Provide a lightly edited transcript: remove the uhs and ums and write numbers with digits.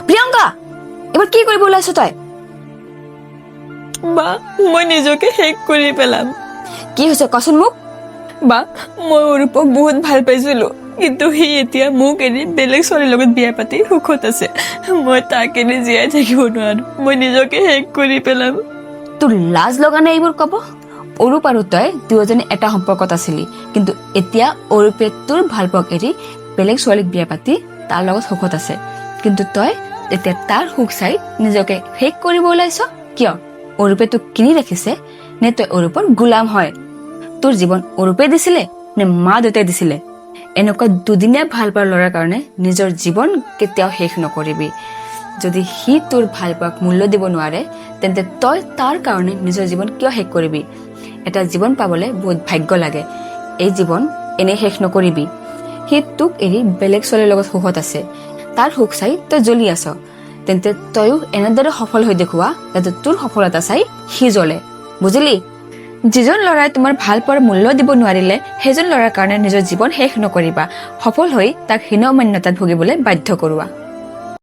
প্ৰিয়ংকা এবাৰ কি কৰিব ওলাইছ তই? বা মই নিজকে শেষ কৰি পেলাম। কি হৈছে কচোন মোক। বা মই অৰূপক বহুত ভাল পাইছিলো, কিন্তু সি এতিয়া মোক এৰি বেলেগ ছোৱালীৰ লগত বিয়া পাতি সুখত আছে। মই তাক এৰি জীয়াই থাকিব নোৱাৰো, মই নিজকে শেষ কৰি পেলাম। তোৰ লাজ লগা নাই এইবোৰ কব? অৰূপ আৰু তই দুয়োজনে এটা সম্পৰ্কত আছিলি, কিন্তু এতিয়া অৰূপে তোৰ ভাল পোৱাক এৰি বেলেগ ছোৱালীক বিয়া পাতি তাৰ লগত সুখত আছে, কিন্তু তই এতিয়া তাৰ সুখ চাই নিজকে শেষ কৰিব ওলাইছ। কিয়? অৰূপে তোক কিনি ৰাখিছে নে তই অৰূপৰ গোলাম হয়? তোৰ জীৱন অৰূপে দিছিলে নে মা দেউতাই দিছিলে? এনেকুৱা দুদিনীয়া ভাল পোৱাৰ ল'ৰাৰ কাৰণে নিজৰ জীৱন কেতিয়াও শেষ নকৰিবি। যদি সি তোৰ ভাল পোৱাক মূল্য দিব নোৱাৰে, তেন্তে তই তাৰ কাৰণে নিজৰ জীৱন কিয় শেষ কৰিবি? এটা জীৱন পাবলৈ বহুত ভাগ্য লাগে। এই জীৱন এনেই শেষ নকৰিবি। সি তোক এৰি বেলেগ ছোৱালীৰ লগত সুখত আছে, তাৰ সুখ চাই তই জ্বলি আছ, তেন্তে তইও এনেদৰে সফল হৈ দেখুওৱা যাতে তোৰ সফলতা চাই সি জ্বলে, বুজিলি? যিজন ল'ৰাই তোমাৰ ভাল পোৱাৰ মূল্য দিব নোৱাৰিলে সেইজন ল'ৰাৰ কাৰণে নিজৰ জীৱন শেষ নকৰিবা। সফল হৈ তাক হীনমান্যতাত ভুগিবলৈ বাধ্য কৰোৱা।